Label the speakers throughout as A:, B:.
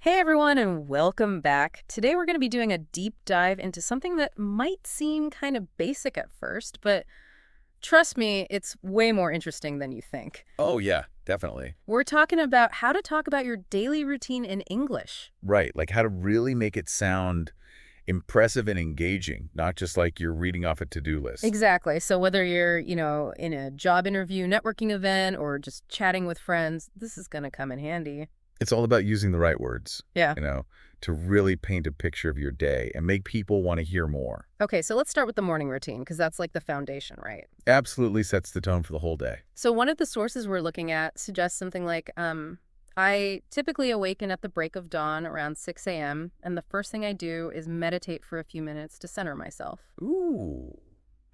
A: Hey everyone, and welcome back. Today we're going to be doing a deep dive into something that might seem kind of basic at first, but trust me, it's way more interesting than you think.
B: Oh, yeah, definitely.
A: We're talking about how to talk about your daily routine in English.
B: Right, like how to really make it sound impressive and engaging, not just like you're reading off a to-do list.
A: Exactly. So whether you're, in a job interview, networking event, or just chatting with friends, this is going to come in handy.
B: It's all about using the right words,
A: Yeah.
B: to really paint a picture of your day and make people want to hear more.
A: Okay, so let's start with the morning routine because that's like the foundation, right?
B: Absolutely sets the tone for the whole day.
A: So one of the sources we're looking at suggests something like, I typically awaken at the break of dawn around 6 a.m., and the first thing I do is meditate for a few minutes to center myself.
B: Ooh,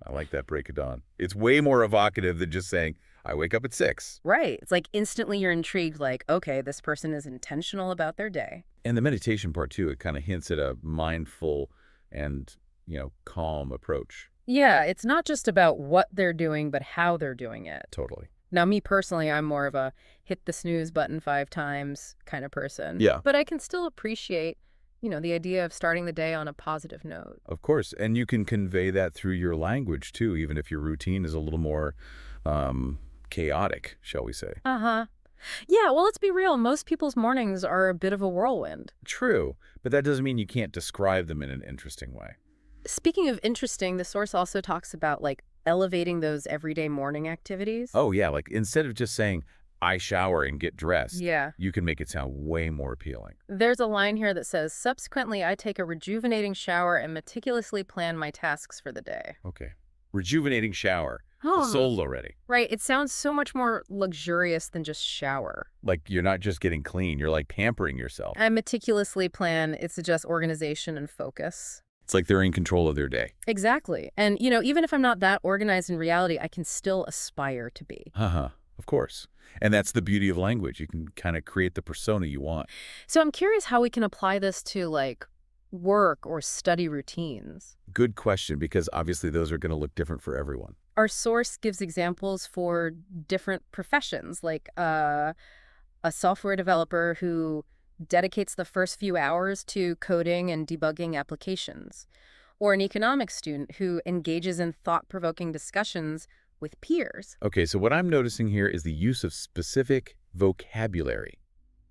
B: I like that break of dawn. It's way more evocative than just saying, I wake up at 6.
A: Right. It's like instantly you're intrigued, like, okay, this person is intentional about their day.
B: And the meditation part, too, it kind of hints at a mindful and, calm approach.
A: Yeah, it's not just about what they're doing, but how they're doing it.
B: Totally.
A: Now, me personally, I'm more of a hit the snooze button 5 times kind of person.
B: Yeah.
A: But I can still appreciate, the idea of starting the day on a positive note.
B: Of course, and you can convey that through your language, too, even if your routine is a little more chaotic, shall we say.
A: Uh-huh. Yeah, well, let's be real. Most people's mornings are a bit of a whirlwind.
B: True, but that doesn't mean you can't describe them in an interesting way.
A: Speaking of interesting, the source also talks about, like, elevating those everyday morning activities.
B: Oh, yeah, like instead of just saying, I shower and get dressed,
A: Yeah.
B: you can make it sound way more appealing.
A: There's a line here that says, subsequently, I take a rejuvenating shower and meticulously plan my tasks for the day.
B: Okay. Rejuvenating shower.
A: Oh.
B: Sold already.
A: Right. It sounds so much more luxurious than just shower.
B: Like you're not just getting clean, you're like pampering yourself.
A: I meticulously plan. It suggests organization and focus.
B: It's like they're in control of their day.
A: Exactly. And, even if I'm not that organized in reality, I can still aspire to be.
B: Uh-huh. Of course. And that's the beauty of language. You can kind of create the persona you want.
A: So I'm curious how we can apply this to, like, work or study routines.
B: Good question, because obviously those are going to look different for everyone.
A: Our source gives examples for different professions, like a software developer who dedicates the first few hours to coding and debugging applications, or an economics student who engages in thought-provoking discussions with peers.
B: Okay, so what I'm noticing here is the use of specific vocabulary.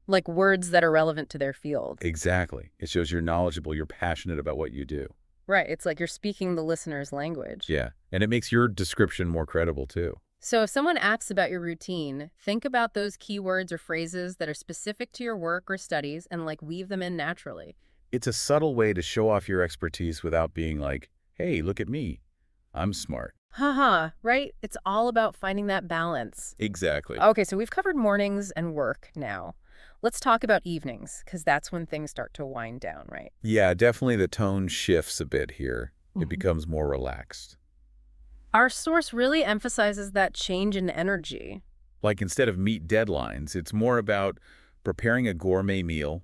A: Like words that are relevant to their field.
B: Exactly. It shows you're knowledgeable, you're passionate about what you do.
A: Right. It's like you're speaking the listener's language.
B: Yeah, and it makes your description more credible, too.
A: So if someone asks about your routine, think about those keywords or phrases that are specific to your work or studies and, like, weave them in naturally.
B: It's a subtle way to show off your expertise without being like, hey, look at me. I'm smart.
A: Haha, right? It's all about finding that balance.
B: Exactly.
A: Okay, so we've covered mornings and work now. Let's talk about evenings, because that's when things start to wind down, right?
B: Yeah, definitely the tone shifts a bit here. It becomes more relaxed.
A: Our source really emphasizes that change in energy.
B: Like instead of meet deadlines, it's more about preparing a gourmet meal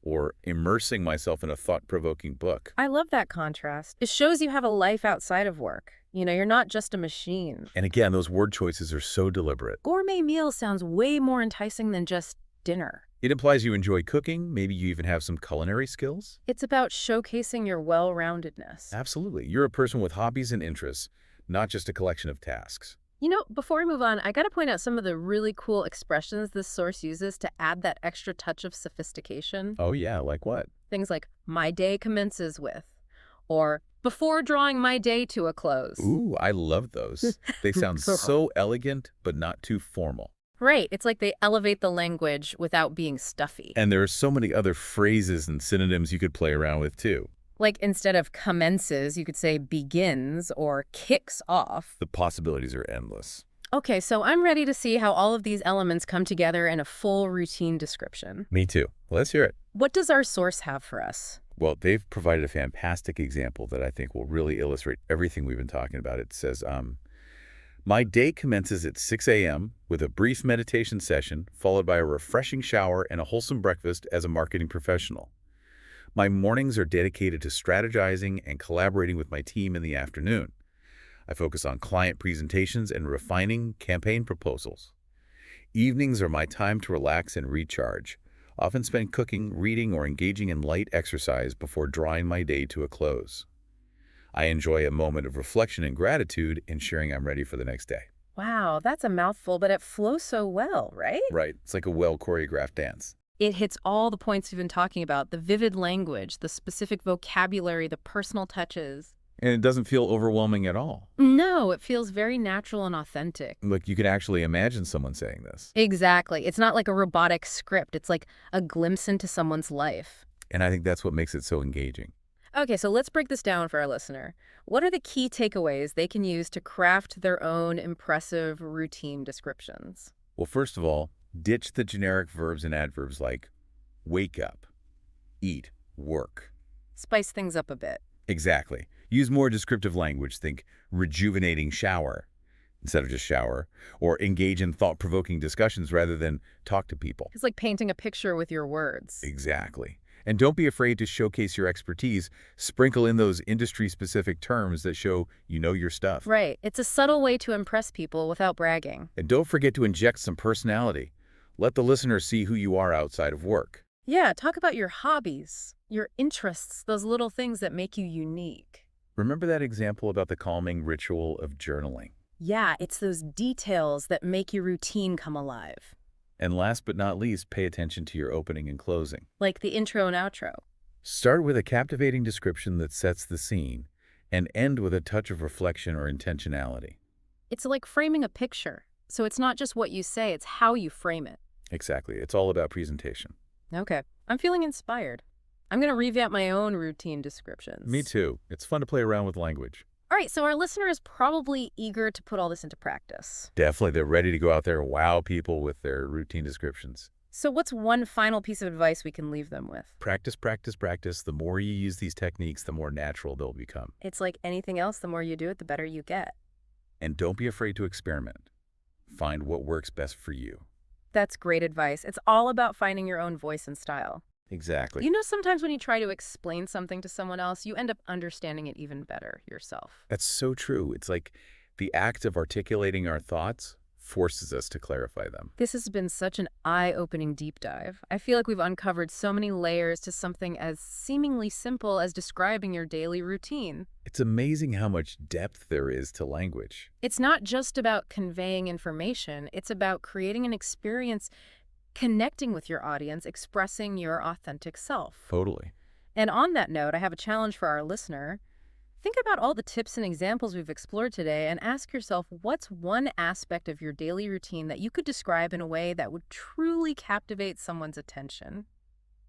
B: or immersing myself in a thought-provoking book.
A: I love that contrast. It shows you have a life outside of work. You're not just a machine.
B: And again, those word choices are so deliberate.
A: Gourmet meal sounds way more enticing than just dinner.
B: It implies you enjoy cooking, maybe you even have some culinary skills.
A: It's about showcasing your well-roundedness.
B: Absolutely. You're a person with hobbies and interests, not just a collection of tasks.
A: Before we move on, I got to point out some of the really cool expressions this source uses to add that extra touch of sophistication.
B: Oh yeah, like what?
A: Things like, my day commences with, or before drawing my day to a close.
B: Ooh, I love those. They sound so elegant, but not too formal.
A: Right. It's like they elevate the language without being stuffy.
B: And there are so many other phrases and synonyms you could play around with, too.
A: Like instead of commences, you could say begins or kicks off.
B: The possibilities are endless.
A: Okay, so I'm ready to see how all of these elements come together in a full routine description.
B: Me too. Let's hear it.
A: What does our source have for us?
B: Well, they've provided a fantastic example that I think will really illustrate everything we've been talking about. It says, my day commences at 6 a.m. with a brief meditation session, followed by a refreshing shower and a wholesome breakfast as a marketing professional. My mornings are dedicated to strategizing and collaborating with my team in the afternoon. I focus on client presentations and refining campaign proposals. Evenings are my time to relax and recharge, Often spend cooking, reading, or engaging in light exercise before drawing my day to a close. I enjoy a moment of reflection and gratitude, ensuring I'm ready for the next day.
A: Wow, that's a mouthful, but it flows so well, right?
B: Right. It's like a well-choreographed dance.
A: It hits all the points we've been talking about, the vivid language, the specific vocabulary, the personal touches.
B: And it doesn't feel overwhelming at all.
A: No, it feels very natural and authentic.
B: Like you can actually imagine someone saying this.
A: Exactly. It's not like a robotic script. It's like a glimpse into someone's life.
B: And I think that's what makes it so engaging.
A: Okay, so let's break this down for our listener. What are the key takeaways they can use to craft their own impressive routine descriptions?
B: Well, first of all, ditch the generic verbs and adverbs like wake up, eat, work.
A: Spice things up a bit.
B: Exactly. Use more descriptive language. Think rejuvenating shower instead of just shower, or engage in thought-provoking discussions rather than talk to people.
A: It's like painting a picture with your words.
B: Exactly. And don't be afraid to showcase your expertise. Sprinkle in those industry-specific terms that show you know your stuff.
A: Right. It's a subtle way to impress people without bragging.
B: And don't forget to inject some personality. Let the listener see who you are outside of work.
A: Yeah, talk about your hobbies, your interests, those little things that make you unique.
B: Remember that example about the calming ritual of journaling?
A: Yeah, it's those details that make your routine come alive.
B: And last but not least, pay attention to your opening and closing.
A: Like the intro and outro.
B: Start with a captivating description that sets the scene, and end with a touch of reflection or intentionality.
A: It's like framing a picture. So it's not just what you say, it's how you frame it.
B: Exactly. It's all about presentation.
A: Okay, I'm feeling inspired. I'm going to revamp my own routine descriptions.
B: Me too. It's fun to play around with language.
A: All right, so our listener is probably eager to put all this into practice.
B: Definitely, they're ready to go out there and wow people with their routine descriptions.
A: So what's one final piece of advice we can leave them with?
B: Practice, practice, practice. The more you use these techniques, the more natural they'll become.
A: It's like anything else, the more you do it, the better you get.
B: And don't be afraid to experiment. Find what works best for you.
A: That's great advice. It's all about finding your own voice and style.
B: Exactly.
A: You know, sometimes when you try to explain something to someone else, you end up understanding it even better yourself.
B: That's so true. It's like the act of articulating our thoughts forces us to clarify them.
A: This has been such an eye-opening deep dive. I feel like we've uncovered so many layers to something as seemingly simple as describing your daily routine.
B: It's amazing how much depth there is to language.
A: It's not just about conveying information. It's about creating an experience, connecting with your audience, expressing your authentic self.
B: Totally.
A: And on that note, I have a challenge for our listener. Think about all the tips and examples we've explored today and ask yourself, what's one aspect of your daily routine that you could describe in a way that would truly captivate someone's attention?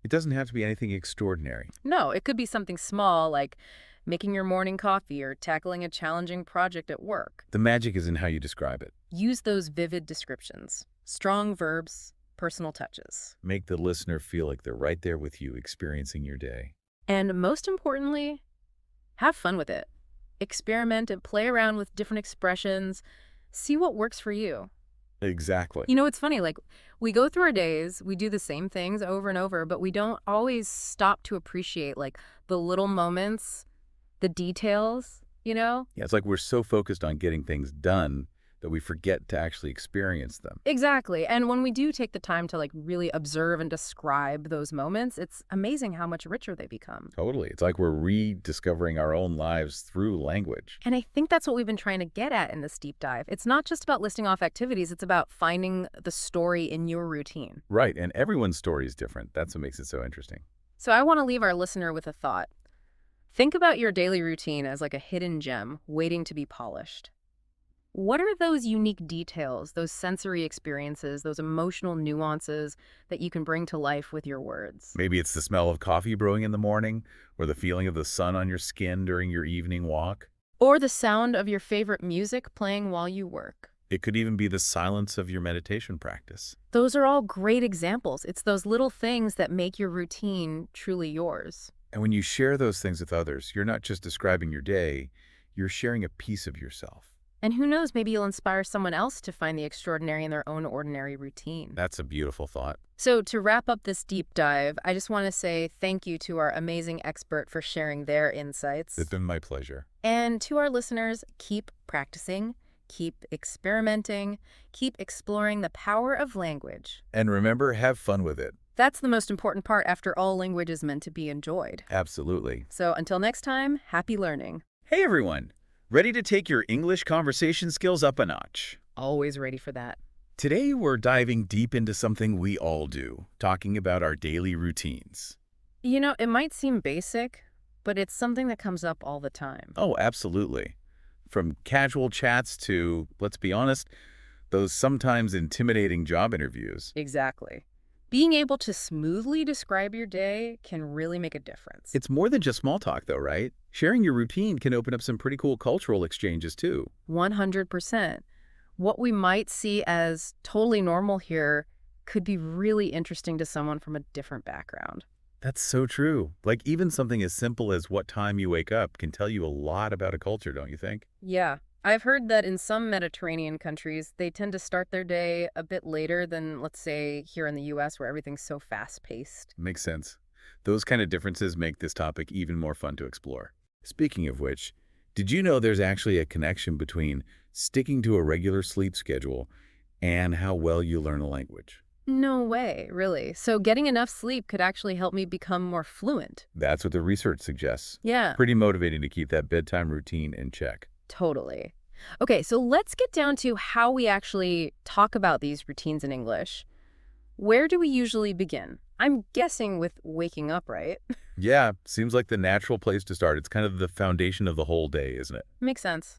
B: It doesn't have to be anything extraordinary.
A: No, it could be something small like making your morning coffee or tackling a challenging project at work.
B: The magic is in how you describe it.
A: Use those vivid descriptions, strong verbs, personal touches.
B: Make the listener feel like they're right there with you experiencing your day.
A: And most importantly, have fun with it. Experiment and play around with different expressions. See what works for you.
B: Exactly.
A: You know, it's funny, like we go through our days, we do the same things over and over, but we don't always stop to appreciate like the little moments, the details, you know?
B: Yeah, it's like we're so focused on getting things done that we forget to actually experience them.
A: Exactly. And when we do take the time to like really observe and describe those moments, it's amazing how much richer they become.
B: Totally. It's like we're rediscovering our own lives through language.
A: And I think that's what we've been trying to get at in this deep dive. It's not just about listing off activities, it's about finding the story in your routine.
B: Right. And everyone's story is different. That's what makes it so interesting.
A: So I want to leave our listener with a thought. Think about your daily routine as like a hidden gem waiting to be polished. What are those unique details, those sensory experiences, those emotional nuances that you can bring to life with your words?
B: Maybe it's the smell of coffee brewing in the morning, or the feeling of the sun on your skin during your evening walk.
A: Or the sound of your favorite music playing while you work.
B: It could even be the silence of your meditation practice.
A: Those are all great examples. It's those little things that make your routine truly yours.
B: And when you share those things with others, you're not just describing your day, you're sharing a piece of yourself.
A: And who knows, maybe you'll inspire someone else to find the extraordinary in their own ordinary routine.
B: That's a beautiful thought.
A: So to wrap up this deep dive, I just want to say thank you to our amazing expert for sharing their insights.
B: It's been my pleasure.
A: And to our listeners, keep practicing, keep experimenting, keep exploring the power of language.
B: And remember, have fun with it.
A: That's the most important part. After all, language is meant to be enjoyed.
B: Absolutely.
A: So until next time, happy learning.
B: Hey everyone! Ready to take your English conversation skills up a notch?
A: Always ready for that.
B: Today we're diving deep into something we all do, talking about our daily routines.
A: You know, it might seem basic, but it's something that comes up all the time.
B: Oh, absolutely. From casual chats to, let's be honest, those sometimes intimidating job interviews.
A: Exactly. Being able to smoothly describe your day can really make a difference.
B: It's more than just small talk though, right? Sharing your routine can open up some pretty cool cultural exchanges too.
A: 100%. What we might see as totally normal here could be really interesting to someone from a different background.
B: That's so true. Like even something as simple as what time you wake up can tell you a lot about a culture, don't you think?
A: Yeah. I've heard that in some Mediterranean countries, they tend to start their day a bit later than, let's say, here in the US, where everything's so fast-paced.
B: Makes sense. Those kind of differences make this topic even more fun to explore. Speaking of which, did you know there's actually a connection between sticking to a regular sleep schedule and how well you learn a language?
A: No way, really. So getting enough sleep could actually help me become more fluent.
B: That's what the research suggests.
A: Yeah,
B: Pretty motivating to keep that bedtime routine in check.
A: totally. Okay, so let's get down to how we actually talk about these routines in English. Where do we usually begin? I'm guessing with waking up, right?
B: Yeah, seems like the natural place to start. It's kind of the foundation of the whole day, isn't it?
A: Makes sense.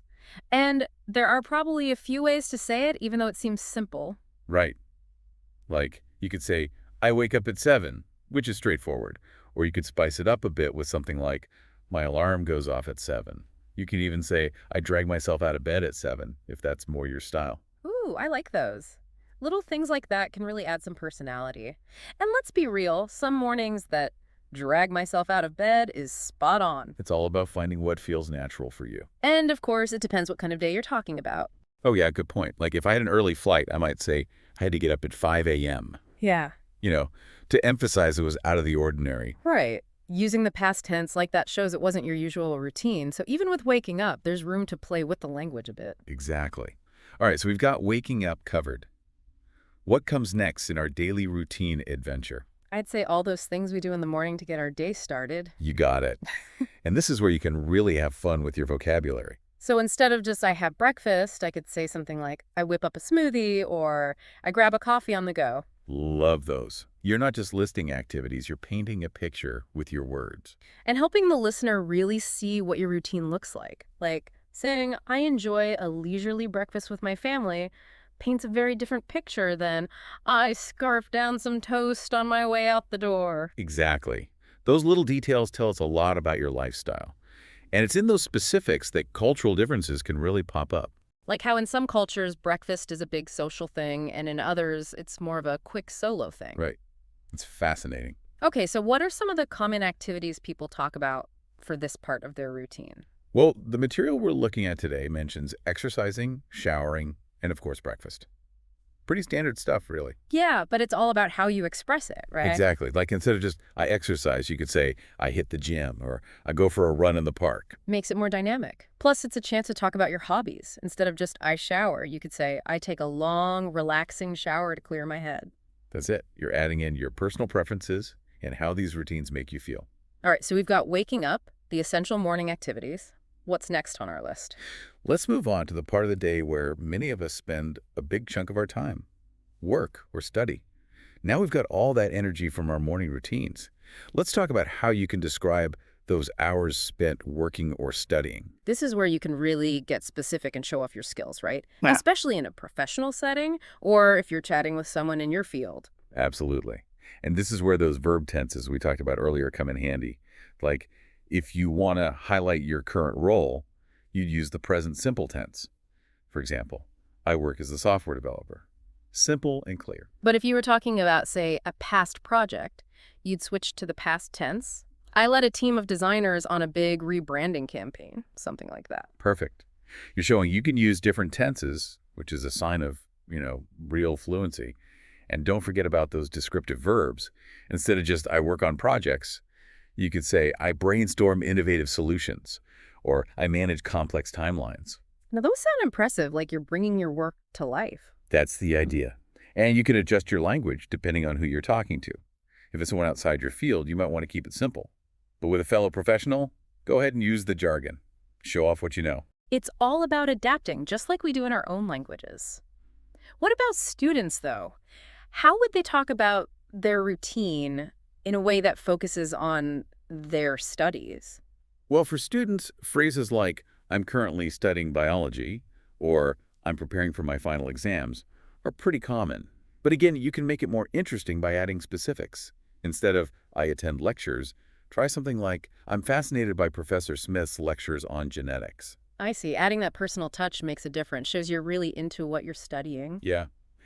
A: And there are probably a few ways to say it, even though it seems simple.
B: Right. Like, you could say, I wake up at 7, which is straightforward. Or you could spice it up a bit with something like, my alarm goes off at 7. You could even say, I drag myself out of bed at 7, if that's more your style.
A: Ooh, I like those. Little things like that can really add some personality. And let's be real, some mornings that drag myself out of bed is spot on.
B: It's all about finding what feels natural for you.
A: And of course, it depends what kind of day you're talking about.
B: Oh yeah, good point. Like if I had an early flight, I might say I had to get up at 5 a.m.,
A: Yeah.
B: you know, to emphasize it was out of the ordinary.
A: Right. Using the past tense like that shows it wasn't your usual routine. So even with waking up, there's room to play with the language a bit.
B: Exactly. All right, so we've got waking up covered. What comes next in our daily routine adventure?
A: I'd say all those things we do in the morning to get our day started.
B: You got it. And this is where you can really have fun with your vocabulary.
A: So instead of just I have breakfast, I could say something like I whip up a smoothie or I grab a coffee on the go.
B: Love those. You're not just listing activities, you're painting a picture with your words.
A: And helping the listener really see what your routine looks like. Like saying I enjoy a leisurely breakfast with my family paints a very different picture than I scarf down some toast on my way out the door.
B: Exactly. Those little details tell us a lot about your lifestyle. And it's in those specifics that cultural differences can really pop up.
A: Like how in some cultures, breakfast is a big social thing, and in others, it's more of a quick solo thing.
B: Right. It's fascinating.
A: Okay, so what are some of the common activities people talk about for this part of their routine?
B: Well, the material we're looking at today mentions exercising, showering, and of course breakfast. Pretty standard stuff, really.
A: Yeah, but it's all about how you express it, right?
B: Exactly. Like instead of just, I exercise, you could say, I hit the gym, or I go for a run in the park.
A: Makes it more dynamic. Plus, it's a chance to talk about your hobbies. Instead of just I shower, you could say I take a long, relaxing shower to clear my head.
B: That's it. You're adding in your personal preferences and how these routines make you feel.
A: All right, so we've got waking up, the essential morning activities. What's next on our list?
B: Let's move on to the part of the day where many of us spend a big chunk of our time, work or study. Now we've got all that energy from our morning routines. Let's talk about how you can describe those hours spent working or studying.
A: This is where you can really get specific and show off your skills, right?
B: Yeah.
A: Especially in a professional setting or if you're chatting with someone in your field.
B: Absolutely. And this is where those verb tenses we talked about earlier come in handy. Like, if you want to highlight your current role, you'd use the present simple tense. For example, I work as a software developer. Simple and clear.
A: But if you were talking about, say, a past project, you'd switch to the past tense. I led a team of designers on a big rebranding campaign, something like that.
B: Perfect. You're showing you can use different tenses, which is a sign of, real fluency. And don't forget about those descriptive verbs. Instead of just I work on projects, you could say I brainstorm innovative solutions or I manage complex timelines.
A: Now, those sound impressive, like you're bringing your work to life.
B: That's the idea. And you can adjust your language depending on who you're talking to. If it's someone outside your field, you might want to keep it simple. But with a fellow professional, go ahead and use the jargon. Show off what you know.
A: It's all about adapting, just like we do in our own languages. What about students, though? How would they talk about their routine in a way that focuses on their studies?
B: Well, for students, phrases like, I'm currently studying biology, or I'm preparing for my final exams, are pretty common. But again, you can make it more interesting by adding specifics. Instead of, I attend lectures, try something like, I'm fascinated by Professor Smith's lectures on genetics.
A: I see. Adding that personal touch makes a difference, shows you're really into what you're studying.
B: Yeah,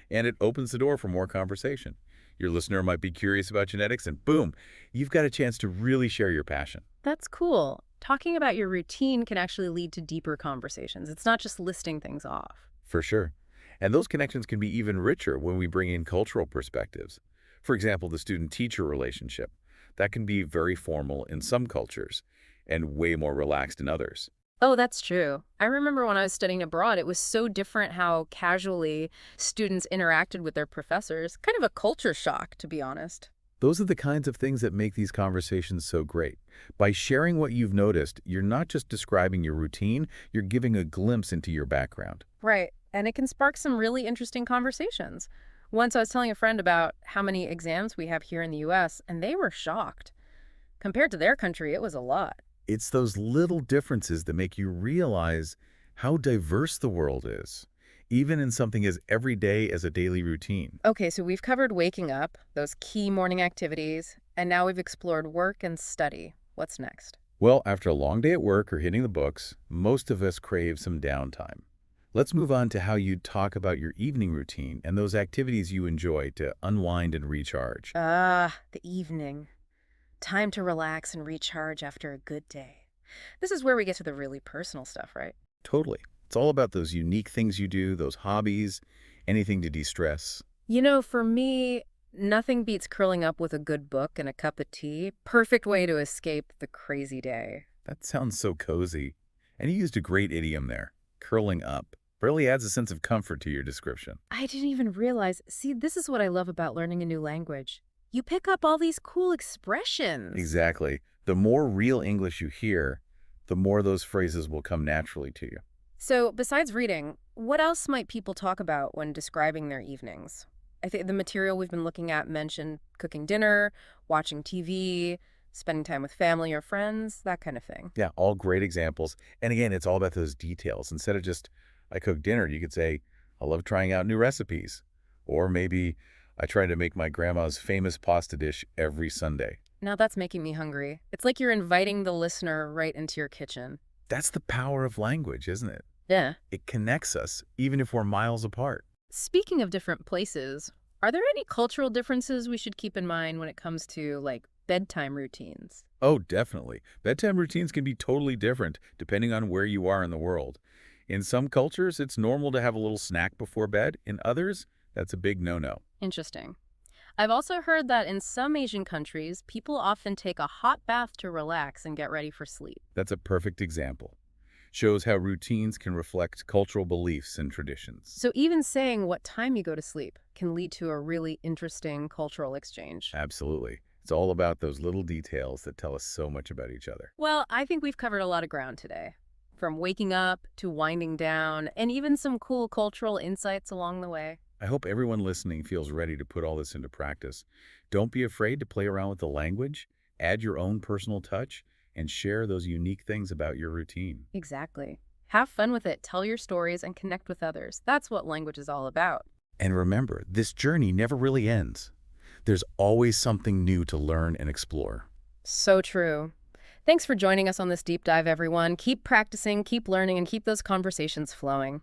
B: and it opens the door for more conversation. Your listener might be curious about genetics, and boom, you've got a chance to really share your passion.
A: That's cool. Talking about your routine can actually lead to deeper conversations. It's not just listing things off.
B: For sure. And those connections can be even richer when we bring in cultural perspectives. For example, the student-teacher relationship. That can be very formal in some cultures and way more relaxed in others.
A: Oh, that's true. I remember when I was studying abroad, it was so different how casually students interacted with their professors. Kind of a culture shock, to be honest.
B: Those are the kinds of things that make these conversations so great. By sharing what you've noticed, you're not just describing your routine, you're giving a glimpse into your background.
A: Right. And it can spark some really interesting conversations. Once I was telling a friend about how many exams we have here in the US, and they were shocked. Compared to their country, it was a lot.
B: It's those little differences that make you realize how diverse the world is, even in something as everyday as a daily routine.
A: Okay, so we've covered waking up, those key morning activities, and now we've explored work and study. What's next?
B: Well, after a long day at work or hitting the books, most of us crave some downtime. Let's move on to how you talk about your evening routine and those activities you enjoy to unwind and recharge.
A: Ah, the evening. Time to relax and recharge after a good day. This is where we get to the really personal stuff, right?
B: Totally. It's all about those unique things you do, those hobbies, anything to de-stress.
A: You know, for me, nothing beats curling up with a good book and a cup of tea. Perfect way to escape the crazy day.
B: That sounds so cozy. And you used a great idiom there, curling up. Really adds a sense of comfort to your description.
A: I didn't even realize. See, this is what I love about learning a new language. You pick up all these cool expressions.
B: Exactly. The more real English you hear, the more those phrases will come naturally to you.
A: So, besides reading, what else might people talk about when describing their evenings? I think the material we've been looking at mentioned cooking dinner, watching TV, spending time with family or friends, that kind of thing.
B: Yeah, all great examples. And again, it's all about those details. Instead of just, I cook dinner, you could say, I love trying out new recipes. Or maybe, I try to make my grandma's famous pasta dish every Sunday.
A: Now that's making me hungry. It's like you're inviting the listener right into your kitchen.
B: That's the power of language, isn't it?
A: Yeah.
B: It connects us, even if we're miles apart.
A: Speaking of different places, are there any cultural differences we should keep in mind when it comes to, like, bedtime routines?
B: Oh, definitely. Bedtime routines can be totally different depending on where you are in the world. In some cultures, it's normal to have a little snack before bed. In others, that's a big no-no.
A: Interesting. I've also heard that in some Asian countries, people often take a hot bath to relax and get ready for sleep.
B: That's a perfect example. Shows how routines can reflect cultural beliefs and traditions.
A: So even saying what time you go to sleep can lead to a really interesting cultural exchange.
B: Absolutely. It's all about those little details that tell us so much about each other.
A: Well, I think we've covered a lot of ground today. From waking up to winding down, and even some cool cultural insights along the way.
B: I hope everyone listening feels ready to put all this into practice. Don't be afraid to play around with the language, add your own personal touch, and share those unique things about your routine.
A: Exactly. Have fun with it, tell your stories, and connect with others. That's what language is all about.
B: And remember, this journey never really ends. There's always something new to learn and explore.
A: So true. Thanks for joining us on this deep dive, everyone. Keep practicing, keep learning, and keep those conversations flowing.